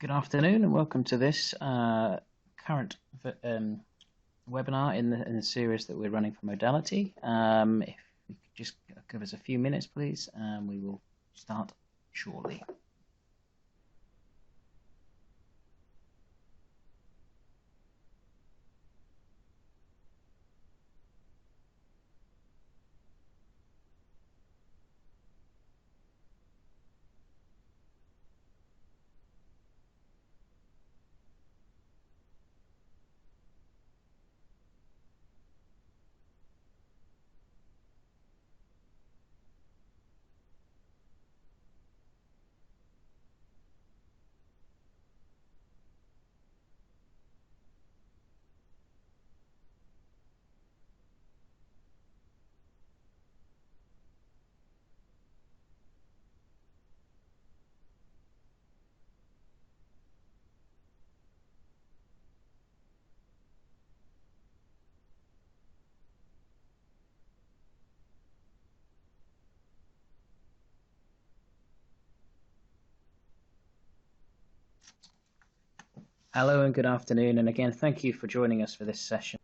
Good afternoon and welcome to this current webinar in the series that we're running for Modality. If you could just give us a few minutes, please, and we will start shortly. Hello and good afternoon, and again, thank you for joining us for this session.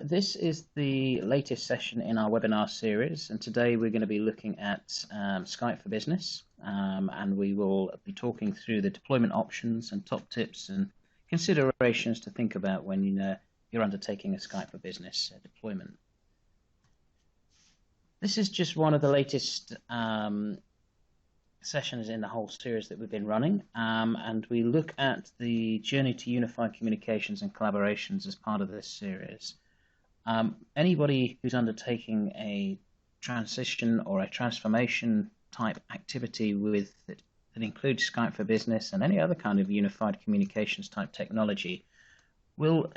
This is the latest session in our webinar series, and today we're going to be looking at Skype for Business, and we will be talking through the deployment options and top tips and considerations to think about when you're undertaking a Skype for Business deployment. This is just one of the latest sessions in the whole series that we've been running, and we look at the journey to unified communications and collaborations as part of this series. Anybody who's undertaking a transition or a transformation type activity that includes Skype for Business and any other kind of unified communications type technology will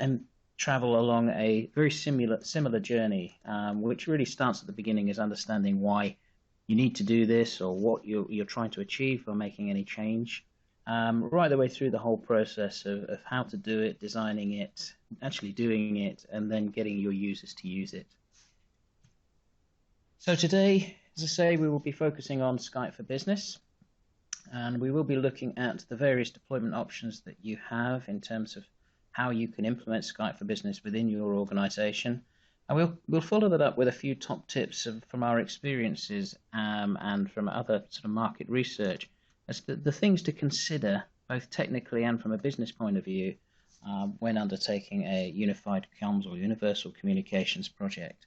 travel along a very similar journey, which really starts at the beginning as understanding why you need to do this or what you're trying to achieve or making any change, right the way through the whole process of how to do it, designing it, actually doing it, and then getting your users to use it. So today, as I say, we will be focusing on Skype for Business, and we will be looking at the various deployment options that you have in terms of how you can implement Skype for Business within your organization. And we'll follow that up with a few top tips from our experiences and from other sort of market research as the things to consider, both technically and from a business point of view, when undertaking a unified comms or universal communications project.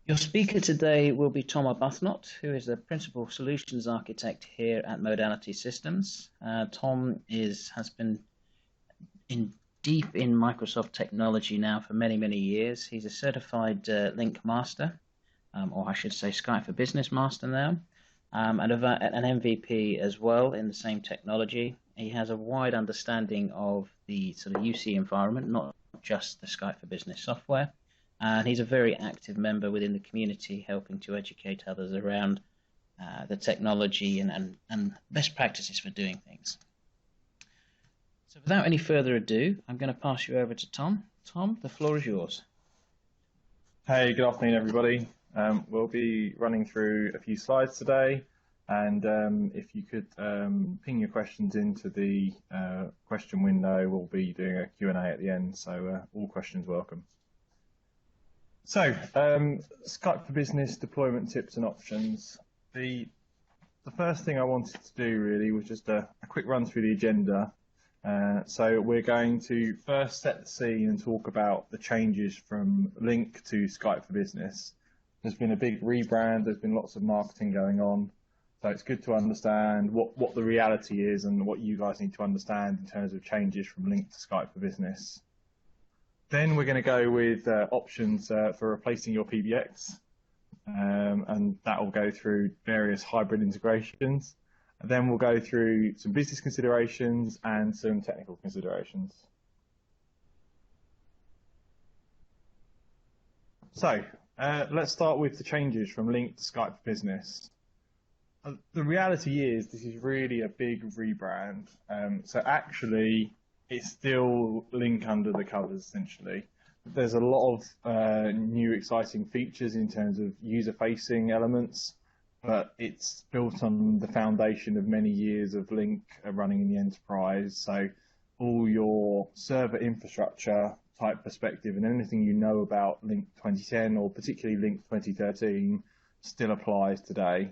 Your speaker today will be Tom Arbuthnot, who is the Principal Solutions Architect here at Modality Systems. Tom has been deep in Microsoft technology now for many, many years. He's a certified Lync master, or I should say Skype for Business master now, and an MVP as well in the same technology. He has a wide understanding of the sort of UC environment, not just the Skype for Business software, and he's a very active member within the community, helping to educate others around the technology and best practices for doing things. So without any further ado, I'm going to pass you over to Tom. Tom, the floor is yours. Hey, good afternoon, everybody. We'll be running through a few slides today, and if you could ping your questions into the question window, we'll be doing a Q&A at the end, so all questions welcome. So, Skype for Business deployment tips and options. The first thing I wanted to do really was just a quick run through the agenda. So we're going to first set the scene and talk about the changes from Lync to Skype for Business. There's been a big rebrand, there's been lots of marketing going on, so it's good to understand what the reality is and what you guys need to understand in terms of changes from Lync to Skype for Business. Then we're going to go with options for replacing your PBX, and that will go through various hybrid integrations. And then we'll go through some business considerations and some technical considerations. So let's start with the changes from Lync to Skype for Business. The reality is this is really a big rebrand. So actually, it's still Lync under the covers, essentially. There's a lot of new exciting features in terms of user-facing elements. but it's built on the foundation of many years of Lync running in the enterprise. So all your server infrastructure type perspective and anything you know about Lync 2010 or particularly Lync 2013 still applies today.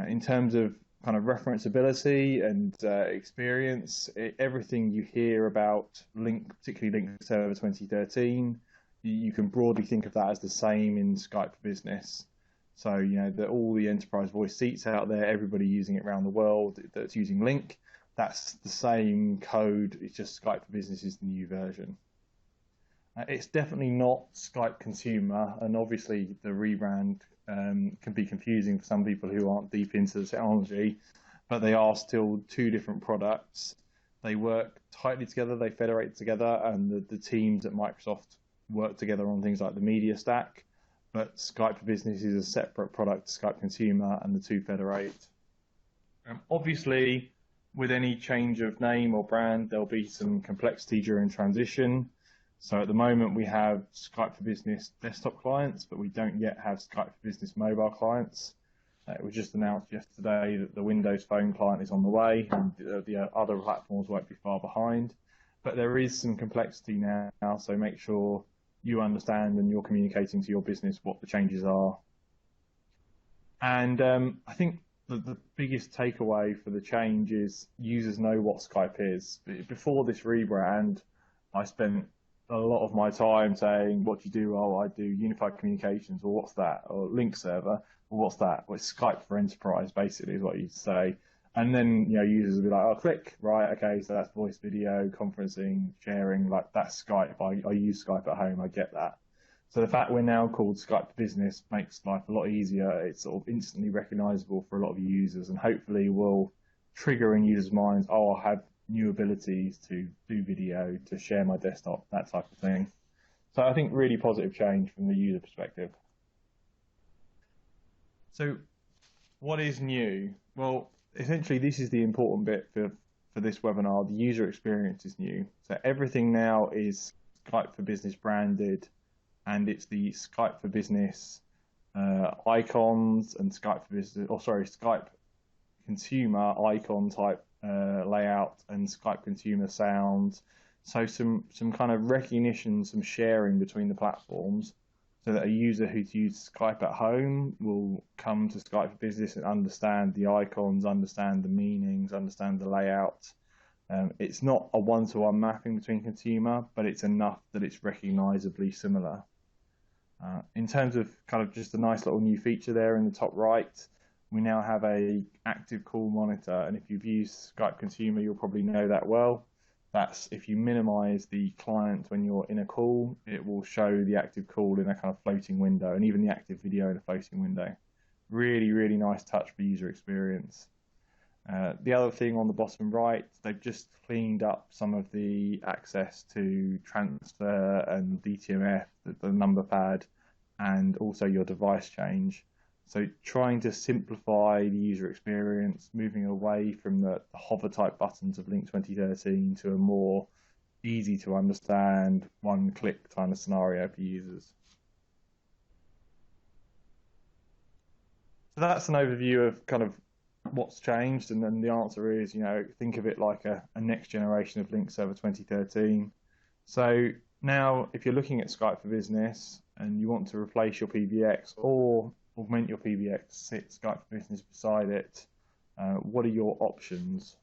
In terms of kind of referenceability and experience, everything you hear about Lync, particularly Lync Server 2013, you can broadly think of that as the same in Skype for Business. So, you know, all the enterprise voice seats out there, everybody using it around the world that's using Lync, that's the same code. It's just Skype for Business is the new version. It's definitely not Skype Consumer, and obviously the rebrand can be confusing for some people who aren't deep into the technology, but they are still two different products. They work tightly together, they federate together, and the teams at Microsoft work together on things like the media stack. But Skype for Business is a separate product to Skype Consumer, and the two federate. Obviously, with any change of name or brand, there'll be some complexity during transition. So at the moment, we have Skype for Business desktop clients, but we don't yet have Skype for Business mobile clients. It was just announced yesterday that the Windows Phone client is on the way, and the other platforms won't be far behind. But there is some complexity now, so make sure you understand and you're communicating to your business what the changes are. And I think the biggest takeaway for the change is users know what Skype is. Before this rebrand, I spent a lot of my time saying, what do you do? Oh, I do unified communications, or what's that? Or Lync server, or what's that? Well, it's Skype for enterprise, basically, is what you'd say. And then, you know, users will be like, oh, click, right, okay, so that's voice, video, conferencing, sharing, like that's Skype. I use Skype at home, I get that. So the fact we're now called Skype for Business makes life a lot easier. It's sort of instantly recognizable for a lot of users, and hopefully will trigger in users' minds, oh, I have new abilities to do video, to share my desktop, that type of thing. So I think really positive change from the user perspective. So what is new? Well, essentially, this is the important bit for this webinar. The user experience is new. So everything now is Skype for Business branded, and it's the Skype for Business icons and Skype for Business, Skype Consumer icon type layout and Skype Consumer sound. So some kind of recognition, some sharing between the platforms, so that a user who's used Skype at home will come to Skype for Business and understand the icons, understand the meanings, understand the layout. It's not a one-to-one mapping between consumer, but it's enough that it's recognizably similar. In terms of kind of just a nice little new feature there in the top right, we now have a active call monitor, and if you've used Skype Consumer, you'll probably know that well. That's if you minimize the client when you're in a call, it will show the active call in a kind of floating window, and even the active video in a floating window. Really, really nice touch for user experience. The other thing on the bottom right, they've just cleaned up some of the access to transfer and DTMF, the number pad, and also your device change. So trying to simplify the user experience, moving away from the hover type buttons of Lync 2013 to a more easy to understand, one click kind of scenario for users. So that's an overview of kind of what's changed, and then the answer is, you know, think of it like a next generation of Lync Server 2013. So now if you're looking at Skype for Business and you want to replace your PBX or augment your PBX, sit Skype for Business beside it, what are your options?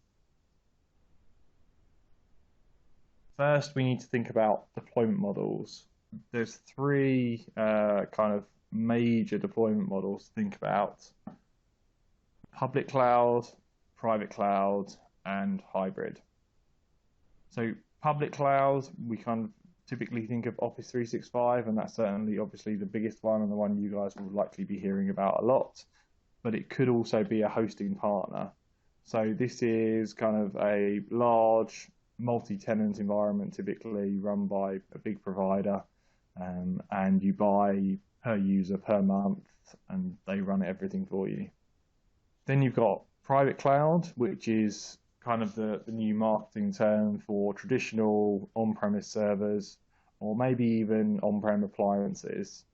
First, we need to think about deployment models. There's three kind of major deployment models to think about: public cloud, private cloud, and hybrid. So public cloud, we kind of typically think of Office 365, and that's certainly obviously the biggest one and the one you guys will likely be hearing about a lot, but it could also be a hosting partner. So this is kind of a large multi-tenant environment typically run by a big provider, and you buy per user per month and they run everything for you. Then you've got private cloud, which is kind of the new marketing term for traditional on-premise servers, or maybe even on-prem appliances.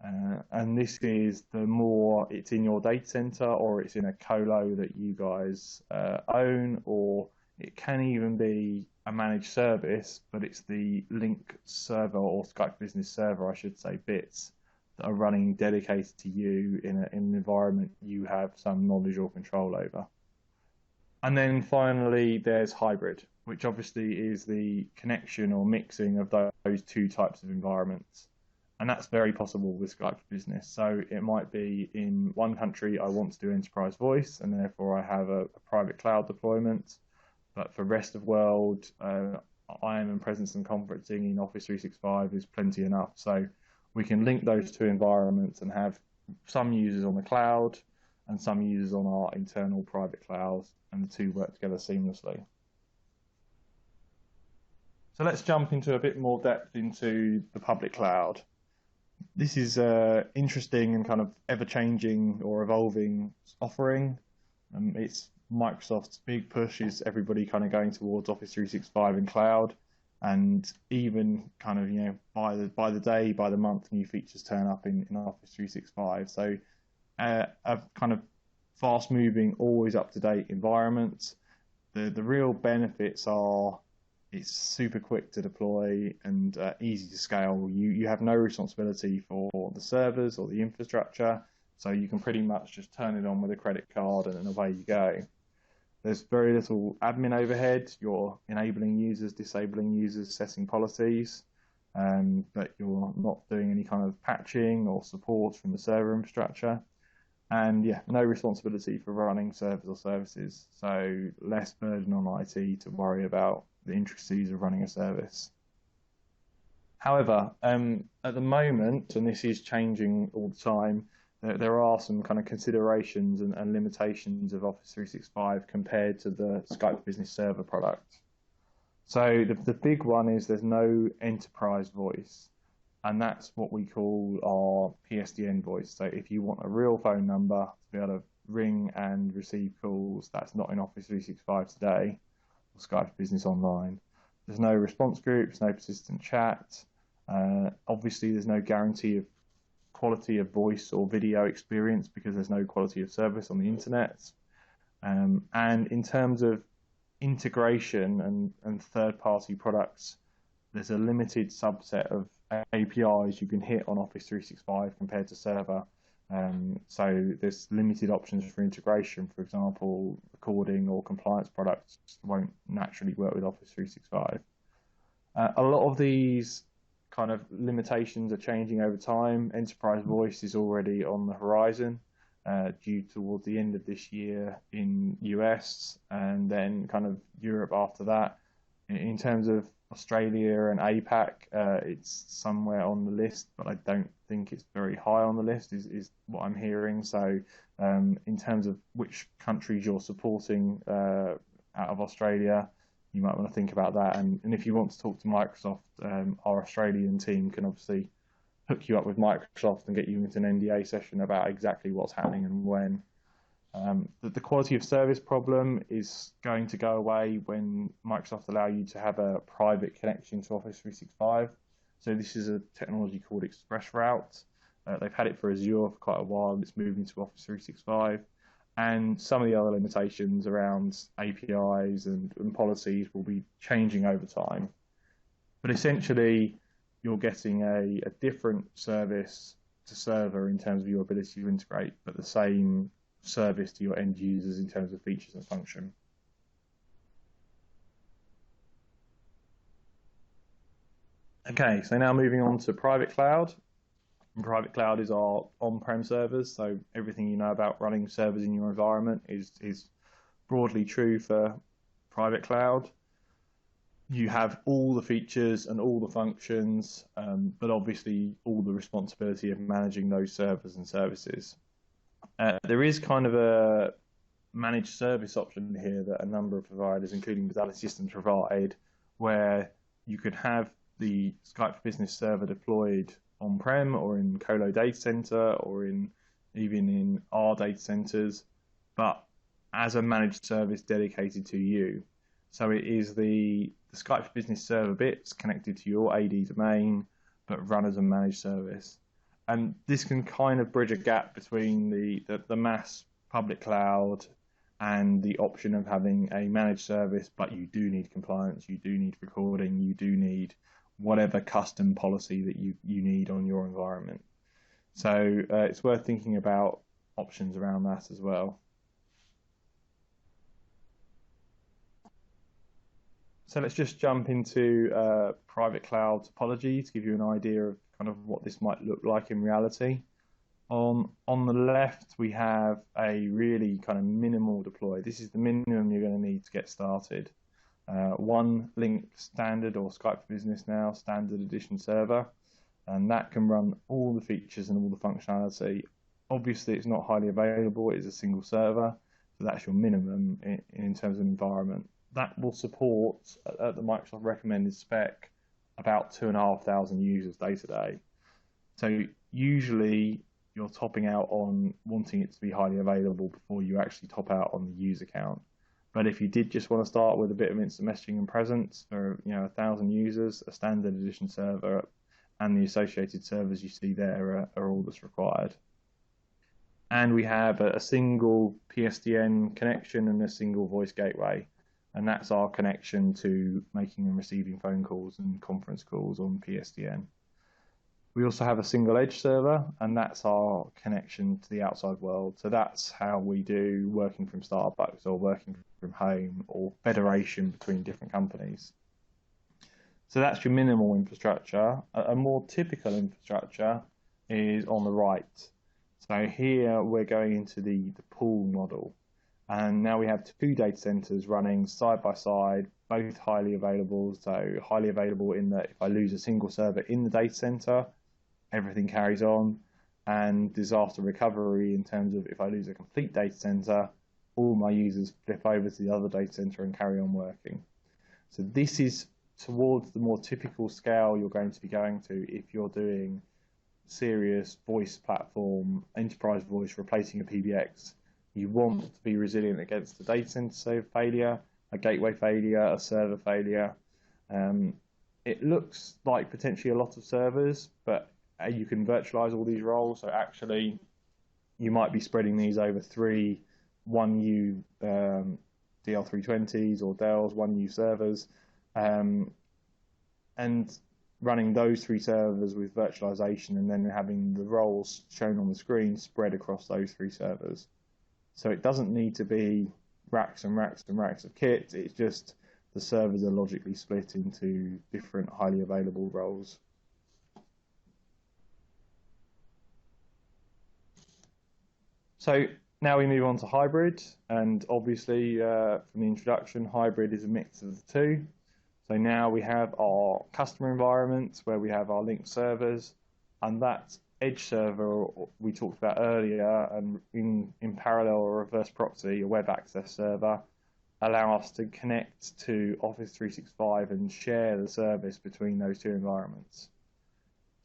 And this is the more it's in your data center or it's in a colo that you guys own, or it can even be a managed service, but it's the Lync server or Skype Business server, I should say, bits that are running dedicated to you in an environment you have some knowledge or control over. And then finally, there's hybrid, which obviously is the connection or mixing of those two types of environments. And that's very possible with Skype for Business. So it might be in one country, I want to do enterprise voice, and therefore I have a private cloud deployment. But for rest of world, IM and presence and conferencing in Office 365 is plenty enough. So we can link those two environments and have some users on the cloud and some users on our internal private clouds, and the two work together seamlessly. So let's jump into a bit more depth into the public cloud. This is interesting and kind of ever-changing or evolving offering. It's Microsoft's big push is everybody kind of going towards Office 365 and cloud, and even kind of, you know, by the day, by the month, new features turn up in Office 365. So a kind of fast-moving, always up-to-date environment. The real benefits are it's super quick to deploy and easy to scale. You have no responsibility for the servers or the infrastructure, so you can pretty much just turn it on with a credit card and away you go. There's very little admin overhead. You're enabling users, disabling users, setting policies, but you're not doing any kind of patching or support from the server infrastructure. And yeah, no responsibility for running servers or services, so less burden on IT to worry about the intricacies of running a service. However, at the moment, and this is changing all the time, there are some kind of considerations and limitations of Office 365 compared to the Skype Business Server product. So the big one is there's no enterprise voice, and that's what we call our PSTN voice. So if you want a real phone number to be able to ring and receive calls, that's not in Office 365 today, or Skype Business Online. There's no response groups, no persistent chat. Obviously, there's no guarantee of quality of voice or video experience because there's no quality of service on the internet. And in terms of integration and third-party products, there's a limited subset of APIs you can hit on Office 365 compared to server. So there's limited options for integration. For example, recording or compliance products won't naturally work with Office 365. A lot of these kind of limitations are changing over time. Enterprise voice is already on the horizon, due towards the end of this year in US, and then kind of Europe after that. In terms of Australia and APAC, it's somewhere on the list, but I don't think it's very high on the list, is what I'm hearing. So in terms of which countries you're supporting out of Australia, you might want to think about that. And if you want to talk to Microsoft, our Australian team can obviously hook you up with Microsoft and get you into an NDA session about exactly what's happening and when. The quality of service problem is going to go away when Microsoft allow you to have a private connection to Office 365. So this is a technology called ExpressRoute. They've had it for Azure for quite a while. It's moving to Office 365. And some of the other limitations around APIs and policies will be changing over time. But essentially, you're getting a different service to server in terms of your ability to integrate, but the same service to your end users in terms of features and function. Okay, so now moving on to private cloud. And private cloud is our on-prem servers, so everything you know about running servers in your environment is broadly true for private cloud. You have all the features and all the functions, but obviously all the responsibility of managing those servers and services. There is kind of a managed service option here that a number of providers, including Medallion Systems, provide, where you could have the Skype for Business server deployed on-prem or in colo data center or even in our data centers, but as a managed service dedicated to you. So it is the Skype for Business server bits connected to your AD domain, but run as a managed service. And this can kind of bridge a gap between the mass public cloud and the option of having a managed service, but you do need compliance, you do need recording, you do need whatever custom policy that you need on your environment. So it's worth thinking about options around that as well. So let's just jump into private cloud topology to give you an idea of kind of what this might look like in reality. On the left, we have a really kind of minimal deploy. This is the minimum you're going to need to get started. One Lync standard, or Skype for Business now, standard edition server, and that can run all the features and all the functionality. Obviously, it's not highly available. It is a single server, so that's your minimum in terms of environment. That will support, at the Microsoft recommended spec, about 2,500 users day to day. So usually you're topping out on wanting it to be highly available before you actually top out on the user count. But if you did just want to start with a bit of instant messaging and presence for 1,000 users, a standard edition server and the associated servers you see there are all that's required. And we have a single PSTN connection and a single voice gateway. And that's our connection to making and receiving phone calls and conference calls on PSTN. We also have a single edge server, and that's our connection to the outside world. So that's how we do working from Starbucks or working from home or federation between different companies. So that's your minimal infrastructure. A more typical infrastructure is on the right. So here we're going into the pool model. And now we have two data centers running side by side, both highly available. So highly available in that if I lose a single server in the data center, everything carries on. And disaster recovery in terms of if I lose a complete data center, all my users flip over to the other data center and carry on working. So this is towards the more typical scale you're going to be going to if you're doing serious voice platform, enterprise voice, replacing a PBX. You want to be resilient against the data center failure, a gateway failure, a server failure. It looks like potentially a lot of servers, but you can virtualize all these roles. So actually, you might be spreading these over 3 1U DL320s or Dells, 1U servers, and running those 3 servers with virtualization, and then having the roles shown on the screen spread across those 3 servers. So it doesn't need to be racks and racks and racks of kit. It's just the servers are logically split into different highly available roles. So now we move on to hybrid, and obviously from the introduction, hybrid is a mix of the two. So now we have our customer environment where we have our Lync servers, and that edge server we talked about earlier, and in parallel or reverse proxy, a web access server, allow us to connect to Office 365 and share the service between those two environments.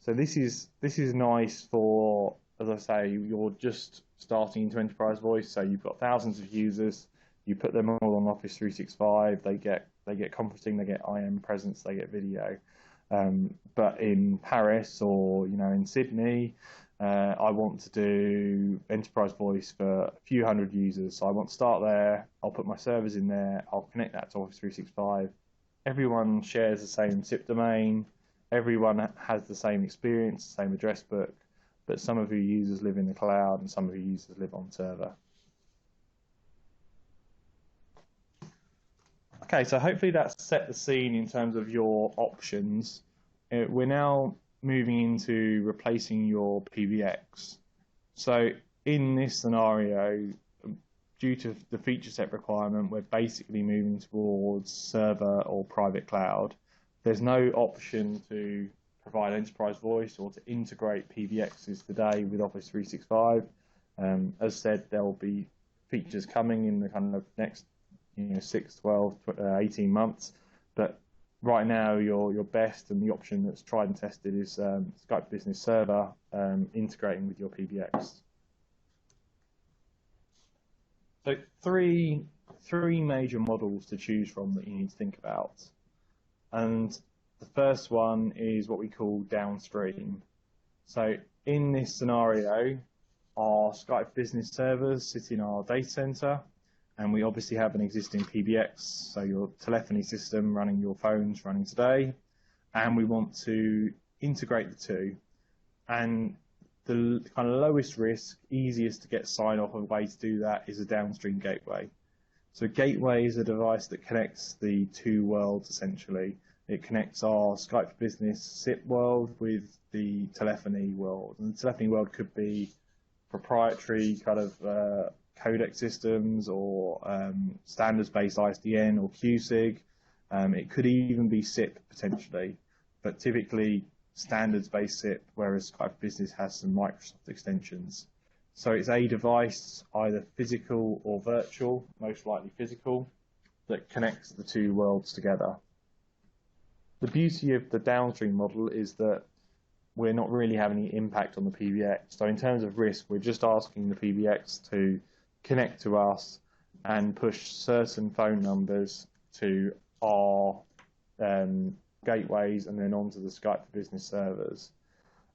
So this is nice for, as I say, you're just starting into enterprise voice, so you've got thousands of users, you put them all on Office 365, they get conferencing, they get IM presence, they get video. But in Paris or in Sydney, I want to do enterprise voice for a few hundred users. So I want to start there. I'll put my servers in there. I'll connect that to Office 365. Everyone shares the same SIP domain. Everyone has the same experience, the same address book. But some of your users live in the cloud and some of your users live on server. Okay, so hopefully that's set the scene in terms of your options. We're now moving into replacing your PBX. So in this scenario, due to the feature set requirement, we're basically moving towards server or private cloud. There's no option to provide enterprise voice or to integrate PBXs today with Office 365. As said, there will be features coming in the kind of next 6, 12, 18 months, but right now your best and the option that's tried and tested is Skype Business Server integrating with your PBX. So three major models to choose from that you need to think about, and the first one is what we call downstream. So in this scenario, our Skype business servers sit in our data center, and we obviously have an existing PBX, so your telephony system running your phones running today, and we want to integrate the two. And the kind of lowest risk, easiest to get sign off of way to do that is a downstream gateway. So gateway is a device that connects the two worlds essentially. It connects our Skype for Business SIP world with the telephony world. And the telephony world could be proprietary kind of codec systems or standards-based ISDN or QSIG. It could even be SIP potentially, but typically standards-based SIP, whereas Skype for Business has some Microsoft extensions. So it's a device, either physical or virtual, most likely physical, that connects the two worlds together. The beauty of the downstream model is that we're not really having any impact on the PBX. So in terms of risk, we're just asking the PBX to connect to us and push certain phone numbers to our gateways and then onto the Skype for Business servers.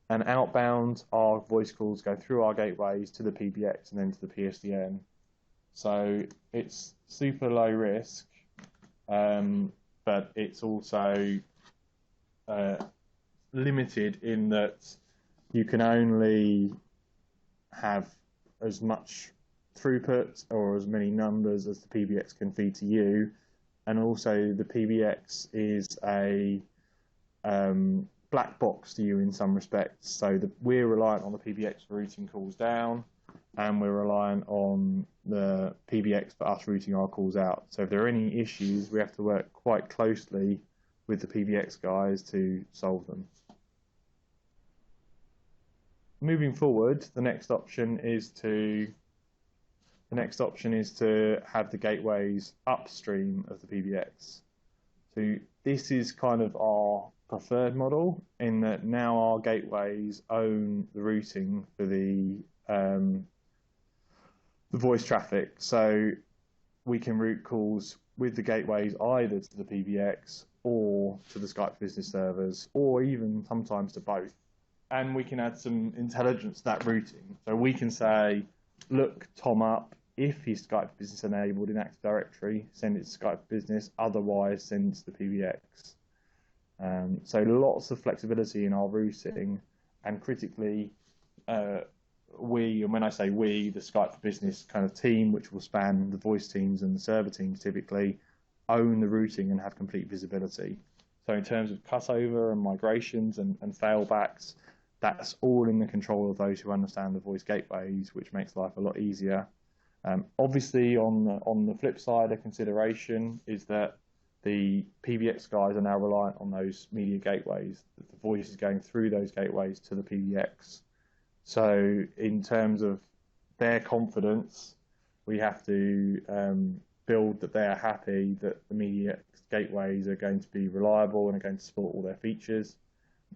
And outbound, our voice calls go through our gateways to the PBX and then to the PSTN. So it's super low risk, but it's also limited in that you can only have as much throughput or as many numbers as the PBX can feed to you, and also the PBX is a black box to you in some respects. So we're reliant on the PBX for routing calls down, and we're reliant on the PBX for us routing our calls out. So if there are any issues, we have to work quite closely with the PBX guys to solve them. Moving forward, the next option is to have the gateways upstream of the PBX. So this is kind of our preferred model, in that now our gateways own the routing for the voice traffic. So we can route calls with the gateways either to the PBX or to the Skype business servers, or even sometimes to both. And we can add some intelligence to that routing. So we can say, look Tom up, if his Skype business enabled in Active Directory, send it to Skype business, otherwise send it to the PBX. So lots of flexibility in our routing, and critically, we, and when I say we, the Skype for Business kind of team, which will span the voice teams and the server teams typically, own the routing and have complete visibility. So in terms of cutover and migrations and failbacks, that's all in the control of those who understand the voice gateways, which makes life a lot easier. Obviously, on the flip side, a consideration is that the PBX guys are now reliant on those media gateways. The voice is going through those gateways to the PBX. So in terms of their confidence, we have to build that they are happy that the media gateways are going to be reliable and are going to support all their features.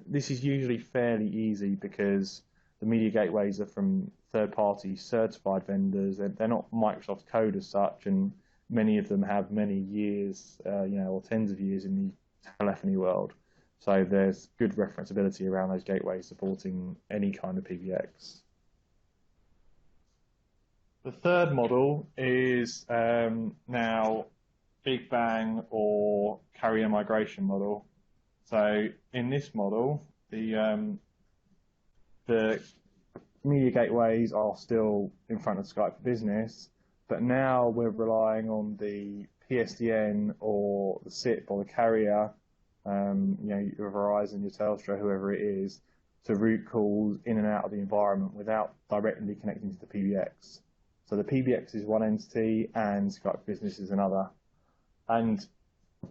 This is usually fairly easy because the media gateways are from third-party certified vendors. They're not Microsoft code as such, and many of them have many years, or tens of years in the telephony world. So there's good referenceability around those gateways supporting any kind of PBX. The third model is now Big Bang or carrier migration model. So in this model, the media gateways are still in front of Skype for Business, but now we're relying on the PSTN or the SIP or the carrier, your Verizon, your Telstra, whoever it is, to route calls in and out of the environment without directly connecting to the PBX. So the PBX is one entity and Skype for Business is another. And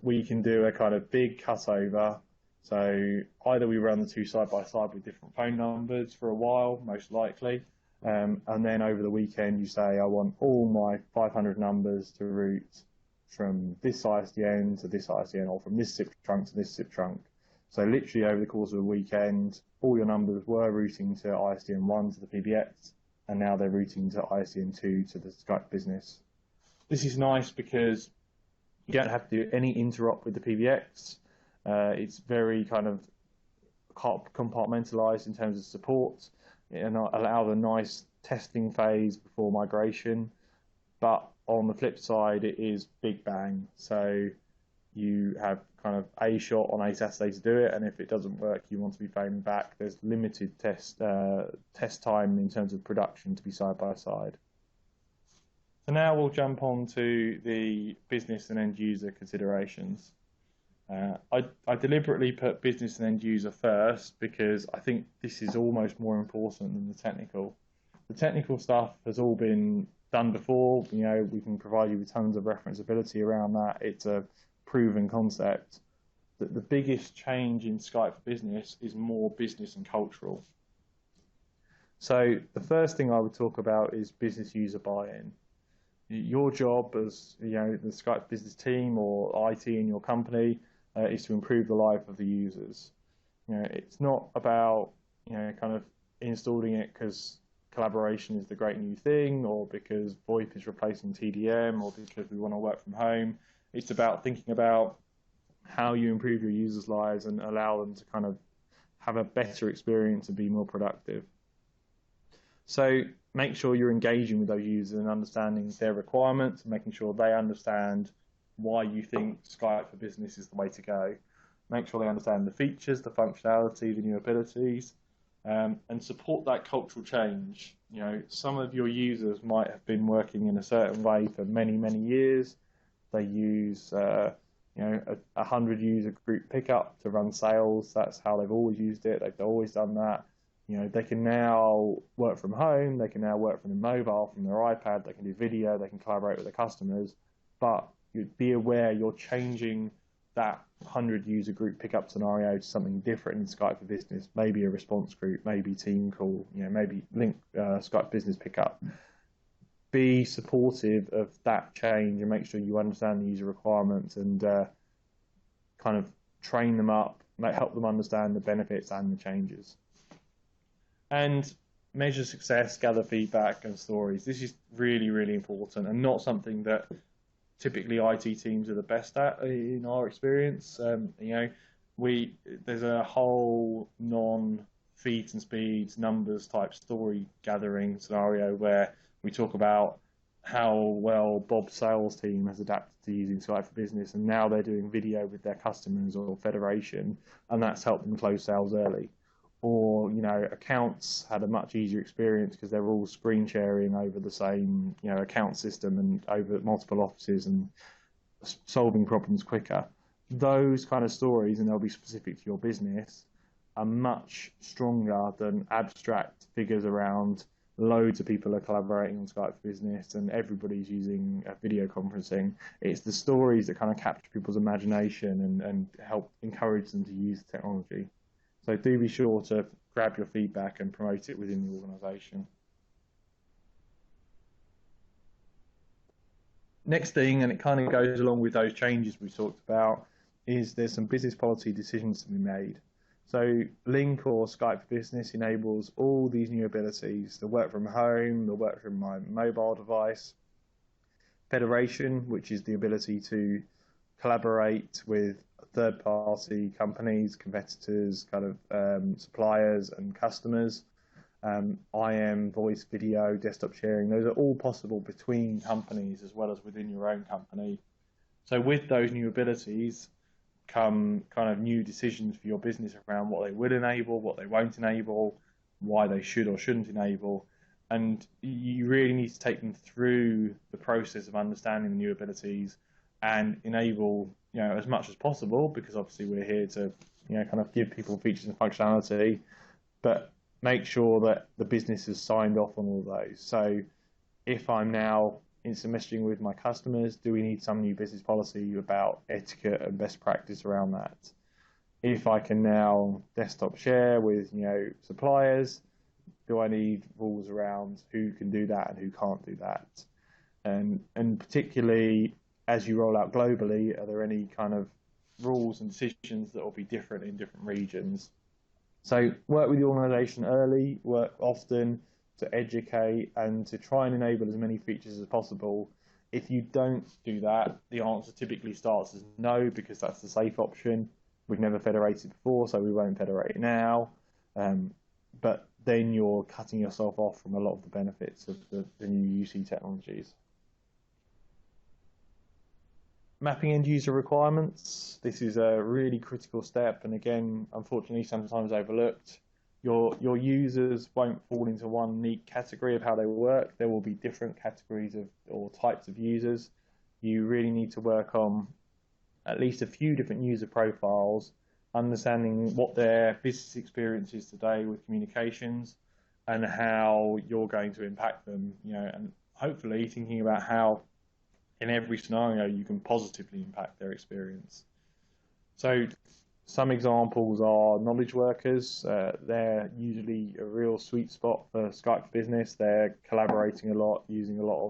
we can do a kind of big cutover. So either we run the two side by side with different phone numbers for a while, most likely, and then over the weekend you say, I want all my 500 numbers to route from this ISDN to this ISDN, or from this SIP trunk to this SIP trunk. So literally over the course of a weekend, all your numbers were routing to ISDN 1 to the PBX, and now they're routing to ISDN 2 to the Skype business. This is nice because you don't have to do any interop with the PBX. It's very kind of compartmentalized in terms of support and allow the nice testing phase before migration. But on the flip side, it is big bang. So you have kind of a shot on a Saturday to do it, and if it doesn't work, you want to be phoning back. There's limited test time in terms of production to be side by side. So now we'll jump on to the business and end user considerations. I deliberately put business and end user first because I think this is almost more important than the technical. The technical stuff has all been done before. You know, we can provide you with tons of referenceability around that. It's a proven concept. That the biggest change in Skype for Business is more business and cultural. So the first thing I would talk about is business user buy-in. Your job as the Skype Business team or IT in your company is to improve the life of the users. It's not about kind of installing it because collaboration is the great new thing, or because VoIP is replacing TDM, or because we want to work from home. It's about thinking about how you improve your users' lives and allow them to kind of have a better experience and be more productive. So make sure you're engaging with those users and understanding their requirements, and making sure they understand why you think Skype for Business is the way to go. Make sure they understand the features, the functionality, the new abilities, and support that cultural change. Some of your users might have been working in a certain way for many, many years. They use 100 user group pickup to run sales. That's how they've always used it. They've always done that. They can now work from home. They can now work from their mobile, from their iPad. They can do video. They can collaborate with their customers. But you'd be aware you're changing that 100 user group pickup scenario to something different in Skype for Business. Maybe a response group, maybe team call, maybe Lync Skype Business pickup. Be supportive of that change and make sure you understand the user requirements and kind of train them up, help them understand the benefits and the changes. And measure success, gather feedback and stories. This is really, really important and not something that typically IT teams are the best at in our experience. There's a whole non-feeds and speeds, numbers type story gathering scenario where we talk about how well Bob's sales team has adapted to using Skype for Business, and now they're doing video with their customers or federation, and that's helped them close sales early. Or accounts had a much easier experience because they're all screen sharing over the same account system and over multiple offices and solving problems quicker. Those kind of stories, and they'll be specific to your business, are much stronger than abstract figures around loads of people are collaborating on Skype for Business and everybody's using video conferencing. It's the stories that kind of capture people's imagination and help encourage them to use the technology. So do be sure to grab your feedback and promote it within the organisation. Next thing, and it kind of goes along with those changes we talked about, is there's some business policy decisions to be made. So Lync or Skype for Business enables all these new abilities: the work from home, the work from my mobile device, federation, which is the ability to collaborate with third-party companies, competitors, kind of suppliers and customers. IM, voice, video, desktop sharing, those are all possible between companies as well as within your own company. So with those new abilities come kind of new decisions for your business around what they will enable, what they won't enable, why they should or shouldn't enable. And you really need to take them through the process of understanding the new abilities and enable as much as possible, because obviously we're here to kind of give people features and functionality, but make sure that the business has signed off on all those. So if I'm now instant messaging with my customers, do we need some new business policy about etiquette and best practice around that? If I can now desktop share with suppliers, do I need rules around who can do that and who can't do that? And particularly as you roll out globally, are there any kind of rules and decisions that will be different in different regions? So work with the organisation early, work often to educate and to try and enable as many features as possible. If you don't do that, the answer typically starts as no, because that's the safe option. we've never federated before, so we won't federate now. But then you're cutting yourself off from a lot of the benefits of the new UC technologies. Mapping end user requirements. This is a really critical step, and again, unfortunately, sometimes overlooked. Your users won't fall into one neat category of how they work. There will be different categories of or types of users. You really need to work on at least a few different user profiles, understanding what their business experience is today with communications and how you're going to impact them, and hopefully thinking about how in every scenario you can positively impact their experience. So some examples are knowledge workers. They're usually a real sweet spot for Skype for Business. They're collaborating a lot, using a lot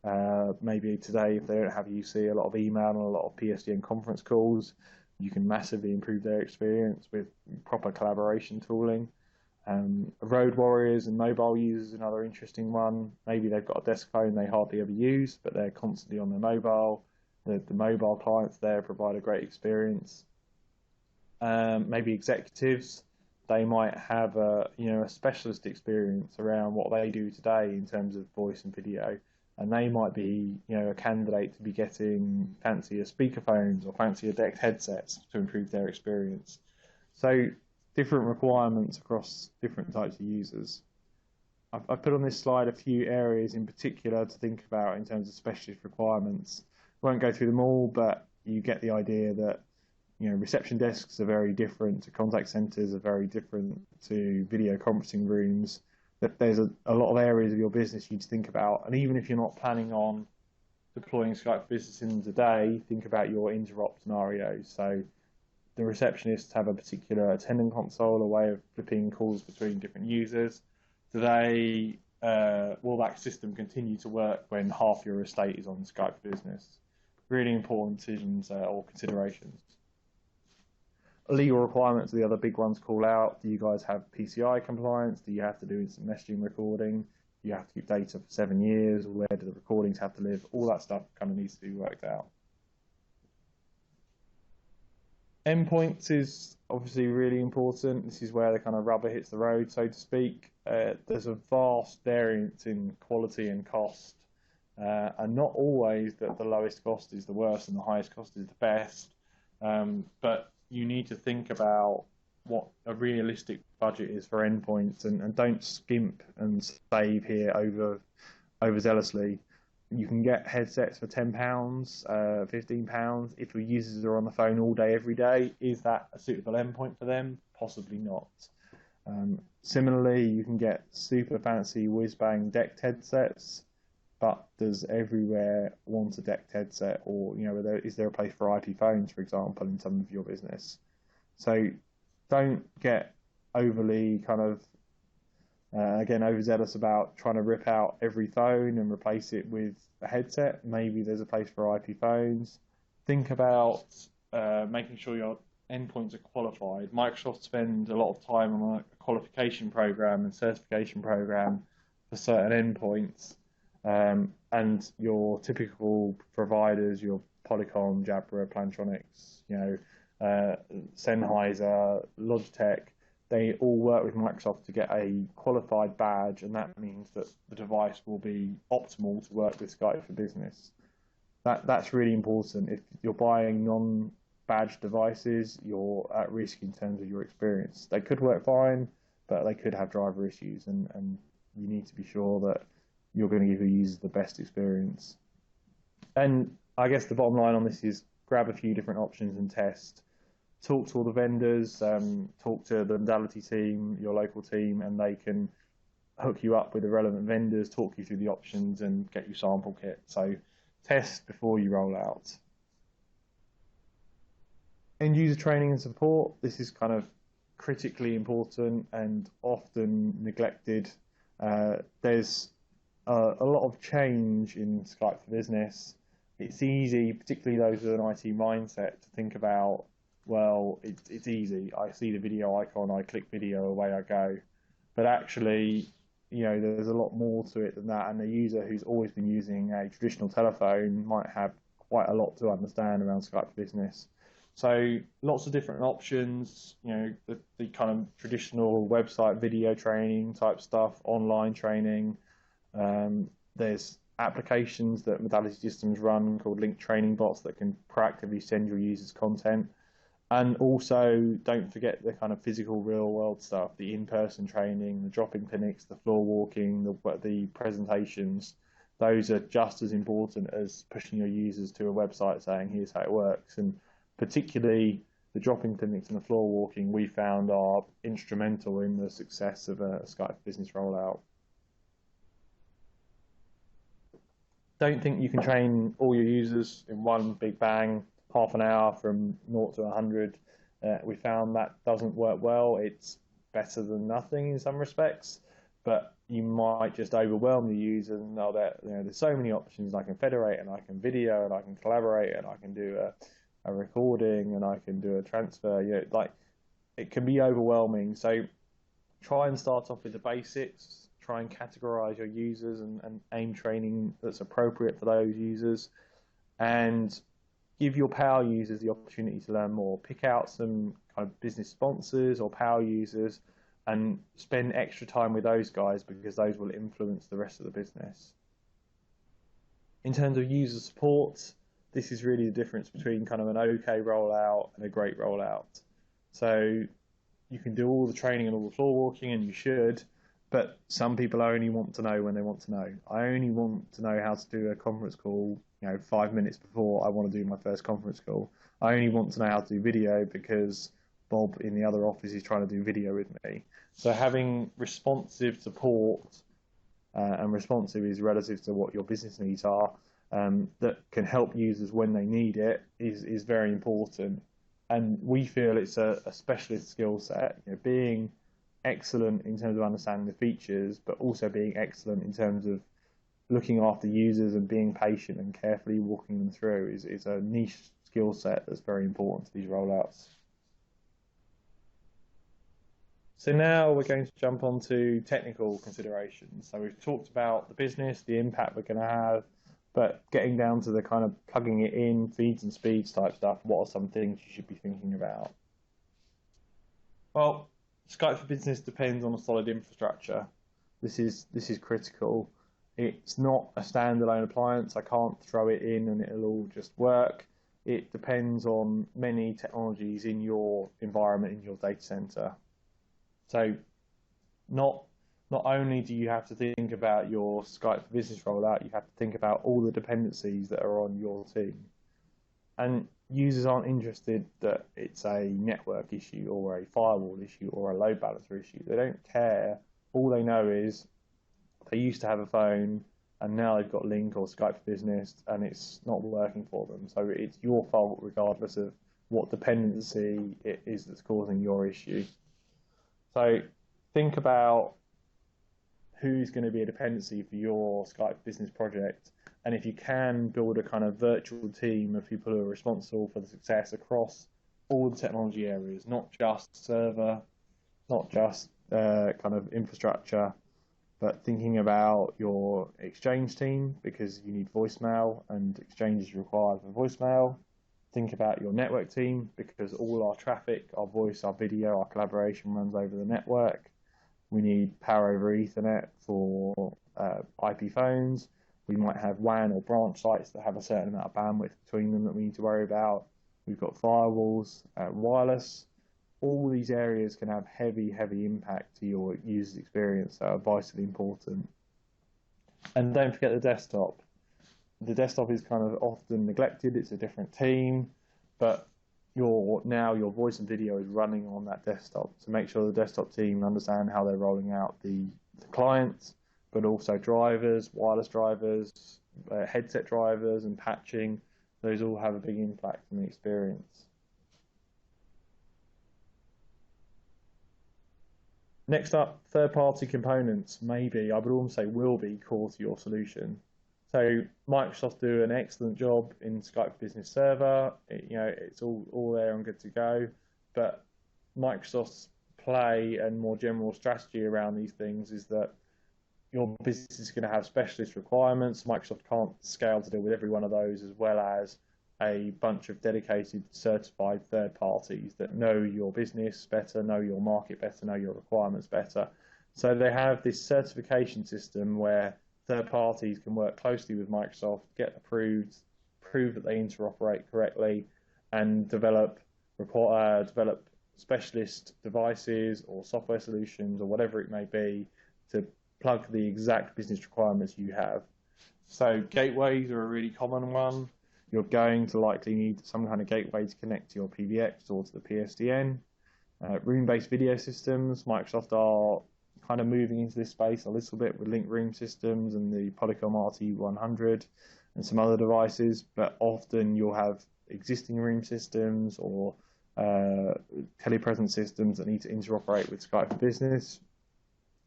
of, maybe today if they don't have UC, a lot of email and a lot of PSTN conference calls. You can massively improve their experience with proper collaboration tooling. Road warriors and mobile users, another interesting one. Maybe they've got a desk phone they hardly ever use, but they're constantly on their mobile. The mobile clients there provide a great experience. Maybe executives, they might have a specialist experience around what they do today in terms of voice and video, and they might be a candidate to be getting fancier speakerphones or fancier decked headsets to improve their experience. So different requirements across different types of users. I've put on this slide a few areas in particular to think about in terms of specialist requirements. I won't go through them all, but you get the idea that reception desks are very different to contact centers, are very different to video conferencing rooms. That there's a lot of areas of your business you need to think about, and even if you're not planning on deploying Skype for Business in them today, think about your interop scenarios. So the receptionists have a particular attendant console, a way of flipping calls between different users. Today, will that system continue to work when half your estate is on Skype for Business? Really important decisions or considerations. Legal requirements are the other big ones call out. Do you guys have PCI compliance? Do you have to do instant messaging recording? Do you have to keep data for 7 years? Where do the recordings have to live? All that stuff kind of needs to be worked out. Endpoints is obviously really important. This is where the kind of rubber hits the road, so to speak. There's a vast variance in quality and cost, and not always that the lowest cost is the worst and the highest cost is the best, but you need to think about what a realistic budget is for endpoints, and don't skimp and save here overzealously. You can get headsets for £10, £15. If your users are on the phone all day, every day, is that a suitable endpoint for them? Possibly not. Similarly, you can get super fancy whiz-bang decked headsets, but does everywhere want a decked headset, or is there a place for IP phones, for example, in some of your business? So don't get overly kind of again overzealous about trying to rip out every phone and replace it with a headset. Maybe there's a place for IP phones. Think about making sure your endpoints are qualified. Microsoft spend a lot of time on a qualification program and certification program for certain endpoints. And your typical providers, your Polycom, Jabra, Plantronics, Sennheiser, Logitech, they all work with Microsoft to get a qualified badge, and that means that the device will be optimal to work with Skype for Business. That's really important. If you're buying non-badged devices, you're at risk in terms of your experience. They could work fine, but they could have driver issues, and you need to be sure that you're going to give your users the best experience. And I guess the bottom line on this is grab a few different options and test. Talk to all the vendors, talk to the modality team, your local team, and they can hook you up with the relevant vendors, talk you through the options, and get you sample kit. So test before you roll out. End user training and support. This is kind of critically important and often neglected. There's a lot of change in Skype for Business. It's easy, particularly those with an IT mindset, to think about, well, it's easy. I see the video icon, I click video, away I go. But actually, there's a lot more to it than that. And the user who's always been using a traditional telephone might have quite a lot to understand around Skype for Business. So lots of different options, the kind of traditional website video training type stuff, online training. There's applications that Modality Systems run called Lync training bots that can proactively send your users content. And also, don't forget the kind of physical real world stuff, the in-person training, the drop-in clinics, the floor walking, the presentations. Those are just as important as pushing your users to a website saying, here's how it works. And particularly the drop-in clinics and the floor walking, we found are instrumental in the success of a Skype Business rollout. Don't think you can train all your users in one big bang, half an hour from 0 to 100. We found that doesn't work well. It's better than nothing in some respects, but you might just overwhelm the user and know that there's so many options. I can federate and I can video and I can collaborate and I can do a recording and I can do a transfer. It can be overwhelming. So try and start off with the basics. Try and categorize your users and aim training that's appropriate for those users, and give your power users the opportunity to learn more. Pick out some kind of business sponsors or power users and spend extra time with those guys, because those will influence the rest of the business. In terms of user support, this is really the difference between kind of an okay rollout and a great rollout. So you can do all the training and all the floor walking, and you should, but some people only want to know when they want to know. I only want to know how to do a conference call 5 minutes before I want to do my first conference call. I only want to know how to do video because Bob in the other office is trying to do video with me. So having responsive support, and responsive is relative to what your business needs are, that can help users when they need it is very important. And we feel it's a specialist skill set, being excellent in terms of understanding the features, but also being excellent in terms of looking after users and being patient and carefully walking them through is a niche skill set that's very important to these rollouts. So now we're going to jump on to technical considerations. So we've talked about the business, the impact we're going to have, but getting down to the kind of plugging it in, feeds and speeds type stuff, what are some things you should be thinking about? Well, Skype for Business depends on a solid infrastructure. This is critical. It's not a standalone appliance. I can't throw it in and it'll all just work. It depends on many technologies in your environment, in your data center. So not only do you have to think about your Skype for Business rollout, you have to think about all the dependencies that are on your team. And users aren't interested that it's a network issue or a firewall issue or a load balancer issue. They don't care. All they know is they used to have a phone and now they've got Lync or Skype for Business and it's not working for them. So it's your fault regardless of what dependency it is that's causing your issue. So think about who's going to be a dependency for your Skype Business project. And if you can build a kind of virtual team of people who are responsible for the success across all the technology areas, not just server, not just kind of infrastructure, but thinking about your Exchange team, because you need voicemail and Exchange is required for voicemail. Think about your network team, because all our traffic, our voice, our video, our collaboration runs over the network. We need power over Ethernet for IP phones. We might have WAN or branch sites that have a certain amount of bandwidth between them that we need to worry about. We've got firewalls, wireless. All these areas can have heavy impact to your user's experience that are vitally important. And don't forget the desktop. The desktop is kind of often neglected. It's a different team, but your voice and video is running on that desktop. So make sure the desktop team understand how they're rolling out the clients, but also drivers, wireless drivers, headset drivers and patching. Those all have a big impact on the experience. Next up, third-party components maybe, I would almost say will be core to your solution. So Microsoft do an excellent job in Skype Business Server. It's all there and good to go. But Microsoft's play and more general strategy around these things is that your business is going to have specialist requirements. Microsoft can't scale to deal with every one of those, as well as a bunch of dedicated certified third parties that know your business better, know your market better, know your requirements better. So they have this certification system where third parties can work closely with Microsoft, get approved, prove that they interoperate correctly, and develop specialist devices or software solutions or whatever it may be to plug the exact business requirements you have. So gateways are a really common one. You're going to likely need some kind of gateway to connect to your PBX or to the PSTN. Room-based video systems, Microsoft are kind of moving into this space a little bit with Lync room systems and the Polycom RT100 and some other devices, but often you'll have existing room systems or telepresence systems that need to interoperate with Skype for Business.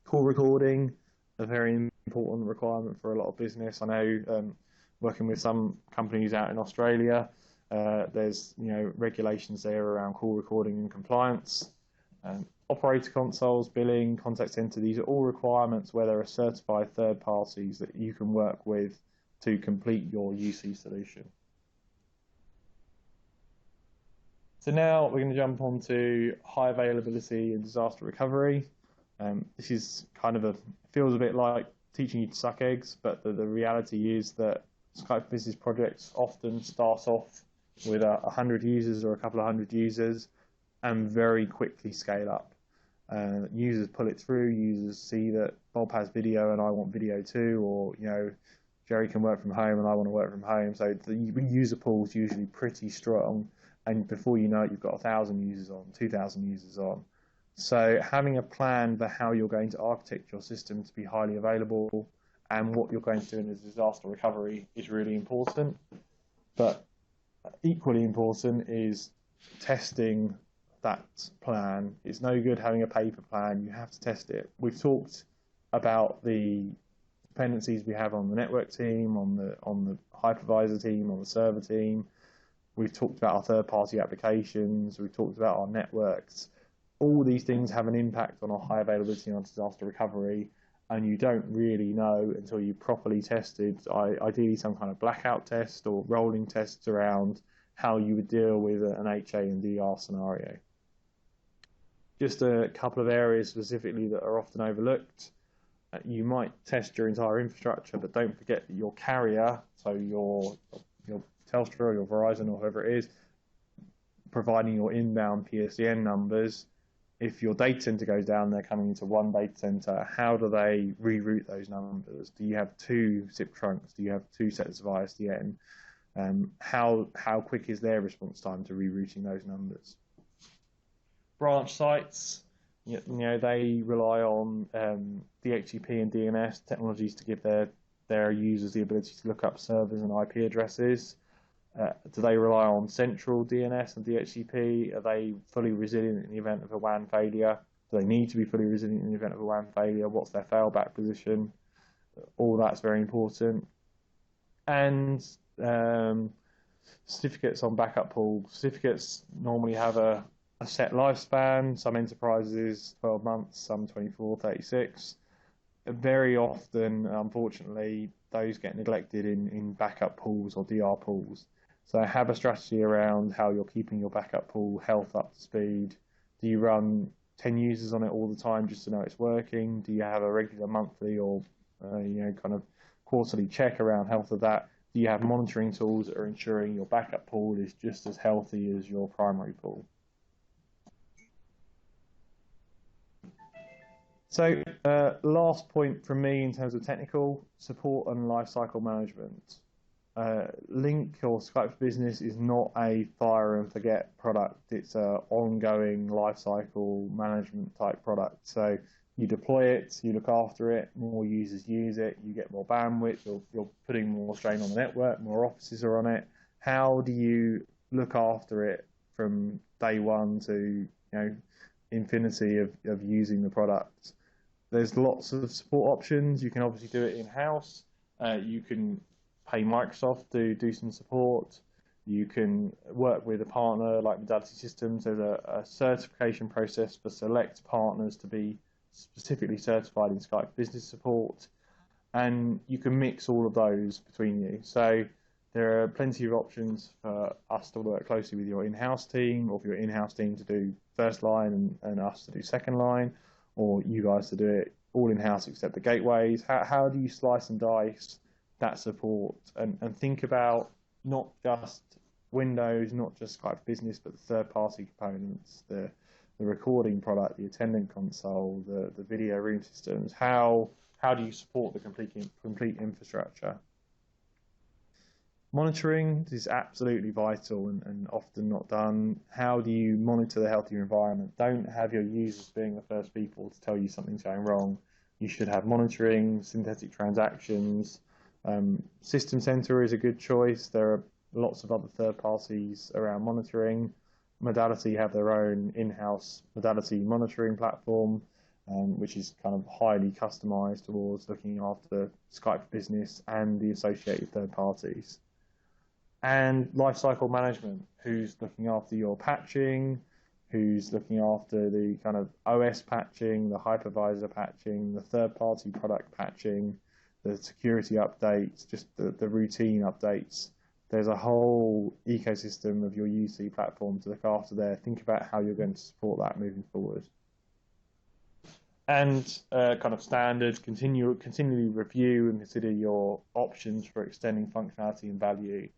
Call recording, a very important requirement for a lot of business. I know working with some companies out in Australia, there's regulations there around call recording and compliance. Operator consoles, billing, contact center, these are all requirements where there are certified third parties that you can work with to complete your UC solution. So now we're going to jump on to high availability and disaster recovery. This is kind of feels a bit like teaching you to suck eggs, but the reality is that Skype Business projects often start off with 100 users or a couple of hundred users and very quickly scale up. Users pull it through, users see that Bob has video and I want video too, or Jerry can work from home and I want to work from home. So the user pool is usually pretty strong, and before you know it, you've got 1,000 users on, 2,000 users on. So having a plan for how you're going to architect your system to be highly available and what you're going to do in a disaster recovery is really important. But equally important is testing that plan. It's no good having a paper plan. You have to test it. We've talked about the dependencies we have on the network team, on the hypervisor team, on the server team. We've talked about our third-party applications. We've talked about our networks. All these things have an impact on our high availability and disaster recovery, and you don't really know until you properly tested, ideally some kind of blackout test or rolling tests around how you would deal with an HA and DR scenario. Just a couple of areas specifically that are often overlooked. You might test your entire infrastructure, but don't forget that your carrier, so your Telstra or your Verizon or whoever it is, providing your inbound PSTN numbers. If your data center goes down, they're coming into one data center. How do they reroute those numbers? Do you have two SIP trunks? Do you have two sets of ISDN? How quick is their response time to rerouting those numbers? Branch sites, they rely on DHCP and DNS technologies to give their users the ability to look up servers and IP addresses. Do they rely on central DNS and DHCP? Are they fully resilient in the event of a WAN failure? Do they need to be fully resilient in the event of a WAN failure? What's their failback position? All that's very important. And certificates on backup pool. Certificates normally have a set lifespan. Some enterprises 12 months, some 24, 36. Very often, unfortunately, those get neglected in backup pools or DR pools. So have a strategy around how you're keeping your backup pool health up to speed. Do you run 10 users on it all the time just to know it's working? Do you have a regular monthly or kind of quarterly check around health of that? Do you have monitoring tools that are ensuring your backup pool is just as healthy as your primary pool? So last point from me in terms of technical support and lifecycle management. Lync or Skype for Business is not a fire and forget product. It's an ongoing lifecycle management type product. So you deploy it, you look after it, more users use it, you get more bandwidth, you're putting more strain on the network, more offices are on it. How do you look after it from day one to infinity of using the product? There's lots of support options. You can obviously do it in-house. You can pay Microsoft to do some support. You can work with a partner like Modality Systems. There's a certification process for select partners to be specifically certified in Skype Business support. And you can mix all of those between you. So There are plenty of options for us to work closely with your in-house team, or for your in-house team to do first line and us to do second line, or you guys to do it all in-house except the gateways. How do you slice and dice that support and think about not just Windows, not just Skype Business, but the third-party components, the recording product, the attendant console, the video room systems. How do you support the complete infrastructure? Monitoring is absolutely vital and often not done. How do you monitor the health of your environment? Don't have your users being the first people to tell you something's going wrong. You should have monitoring, synthetic transactions. System Center is a good choice. There are lots of other third parties around monitoring. Modality have their own in-house modality monitoring platform, which is kind of highly customized towards looking after Skype Business and the associated third parties. And lifecycle management, who's looking after your patching, who's looking after the kind of OS patching, the hypervisor patching, the third-party product patching, the security updates, just the routine updates. There's a whole ecosystem of your UC platform to look after there. Think about how you're going to support that moving forward. And kind of standards, continually review and consider your options for extending functionality and value.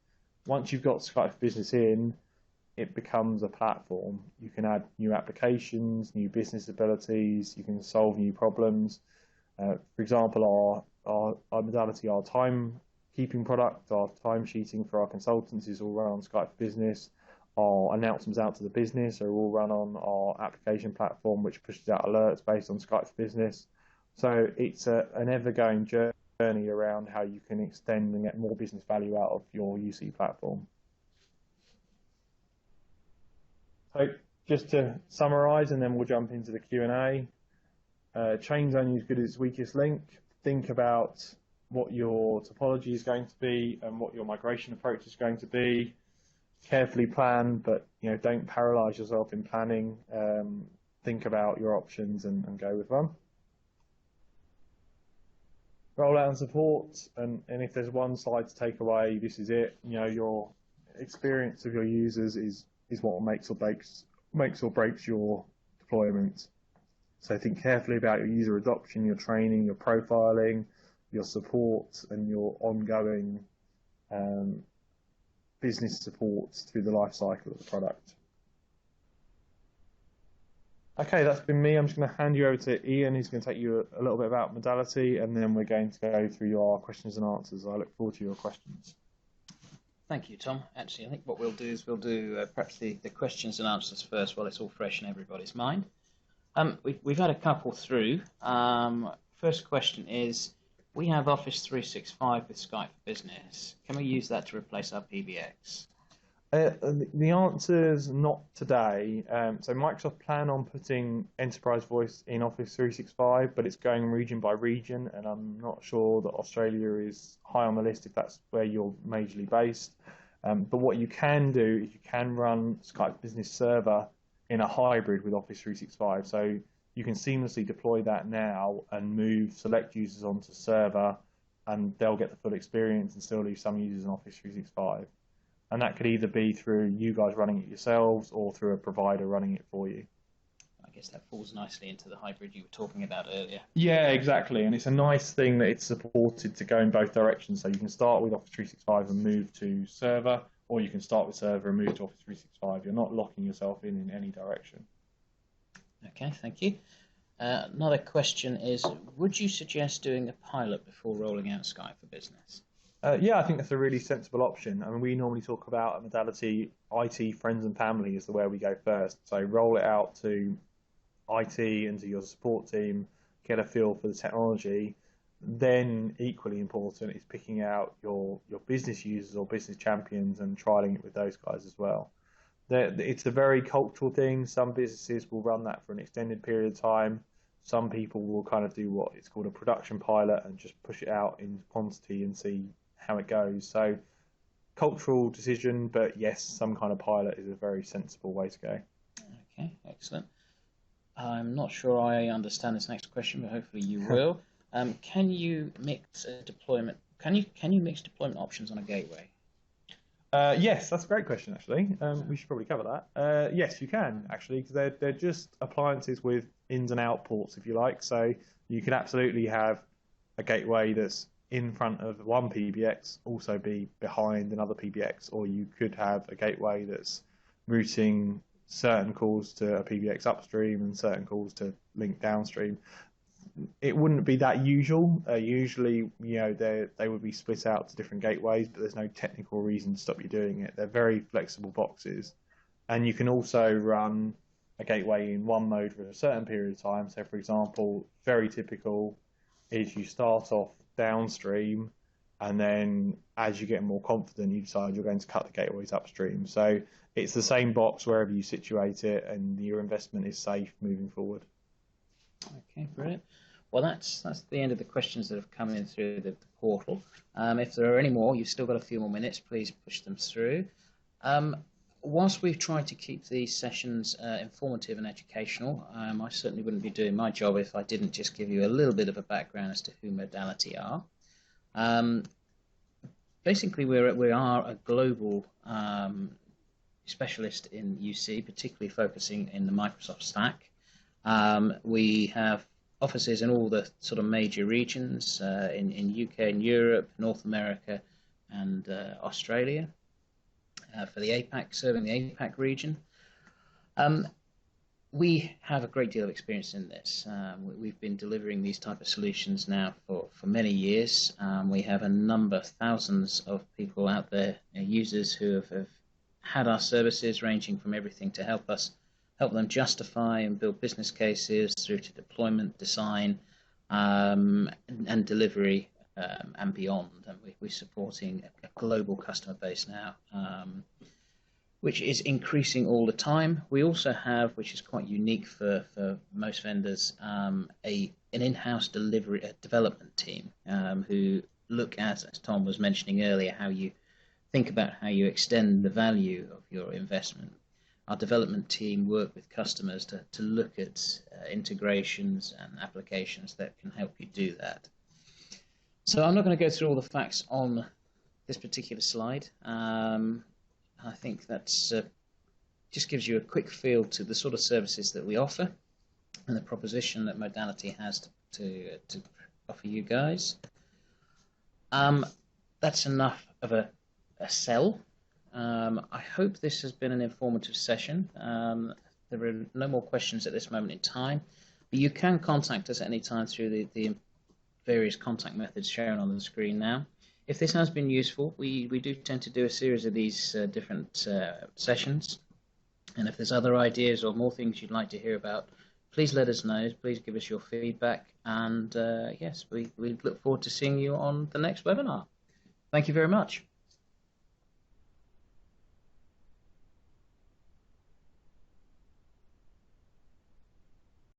Once you've got Skype Business in, it becomes a platform. You can add new applications, new business abilities, you can solve new problems. For example, our modality, our timekeeping product, our timesheeting for our consultants is all run on Skype Business. Our announcements out to the business are all run on our application platform, which pushes out alerts based on Skype Business. So it's an ever-going journey around how you can extend and get more business value out of your UC platform. So just to summarize, and then we'll jump into the Q&A. Chain's only as good as its weakest link. Think about what your topology is going to be and what your migration approach is going to be. Carefully plan, but don't paralyze yourself in planning. Think about your options and go with one. Rollout and support, and if there's one slide to take away, this is it. Your experience of your users is what makes or breaks your deployment. So think carefully about your user adoption, your training, your profiling, your support, and your ongoing business support through the life cycle of the product. Okay, that's been me. I'm just going to hand you over to Ian, who's going to take you a little bit about modality, and then we're going to go through your questions and answers. I look forward to your questions. Thank you, Tom. Actually, I think what we'll do is we'll do perhaps the questions and answers first while it's all fresh in everybody's mind. We've had a couple through. First question is, we have Office 365 with Skype for Business. Can we use that to replace our PBX? The answer is not today. So Microsoft plan on putting Enterprise Voice in Office 365, but it's going region by region, and I'm not sure that Australia is high on the list if that's where you're majorly based. But what you can do is you can run Skype Business Server in a hybrid with Office 365. So you can seamlessly deploy that now and move select users onto Server, and they'll get the full experience and still leave some users in Office 365. And that could either be through you guys running it yourselves or through a provider running it for you. I guess that falls nicely into the hybrid you were talking about earlier. Yeah, exactly. And it's a nice thing that it's supported to go in both directions. So you can start with Office 365 and move to Server, or you can start with Server and move to Office 365. You're not locking yourself in any direction. Okay, thank you. Another question is, would you suggest doing a pilot before rolling out Skype for Business? Yeah, I think that's a really sensible option. I mean, we normally talk about a modality, IT, friends and family is the way we go first. So roll it out to IT and to your support team, get a feel for the technology. Then equally important is picking out your business users or business champions and trialing it with those guys as well. It's a very cultural thing. Some businesses will run that for an extended period of time. Some people will kind of do what it's called a production pilot and just push it out in quantity and see how it goes. So cultural decision, but yes, some kind of pilot is a very sensible way to go. Okay, excellent. I'm not sure I understand this next question, but hopefully you will. Can you mix a deployment? Can you mix deployment options on a gateway? Yes, that's a great question, actually. We should probably cover that. Yes, you can, actually, because they're just appliances with ins and out ports, if you like. So you can absolutely have a gateway that's in front of one PBX, also be behind another PBX, or you could have a gateway that's routing certain calls to a PBX upstream and certain calls to Lync downstream. It wouldn't be that usual. Usually, they would be split out to different gateways, but there's no technical reason to stop you doing it. They're very flexible boxes, and you can also run a gateway in one mode for a certain period of time. So, for example, very typical is you start off downstream, and then as you get more confident, you decide you're going to cut the gateways upstream. So it's the same box wherever you situate it, and your investment is safe moving forward. Okay, brilliant. Well, that's the end of the questions that have come in through the portal. If there are any more, you've still got a few more minutes. Please push them through. Whilst we've tried to keep these sessions informative and educational, I certainly wouldn't be doing my job if I didn't just give you a little bit of a background as to who Modality are. Basically, we are a global specialist in UC, particularly focusing in the Microsoft stack. We have offices in all the sort of major regions in UK and Europe, North America, and Australia. For the APAC, serving the APAC region. We have a great deal of experience in this. We've been delivering these type of solutions now for many years. We have a number, thousands of people out there, users who have had our services, ranging from everything to help them justify and build business cases through to deployment, design, and delivery, and beyond. And we're supporting a global customer base now, which is increasing all the time. We also have, which is quite unique for most vendors, an in-house development team who look at, as Tom was mentioning earlier, how you think about how you extend the value of your investment. Our development team work with customers to look at integrations and applications that can help you do that. So I'm not going to go through all the facts on this particular slide. I think that's just gives you a quick feel to the sort of services that we offer and the proposition that Modality has to offer you guys. That's enough of a sell. I hope this has been an informative session. There are no more questions at this moment in time, but you can contact us at any time through the various contact methods shown on the screen now. If this has been useful, we do tend to do a series of these different sessions, and if there's other ideas or more things you'd like to hear about, please let us know. Please give us your feedback, and yes, we look forward to seeing you on the next webinar. Thank you very much.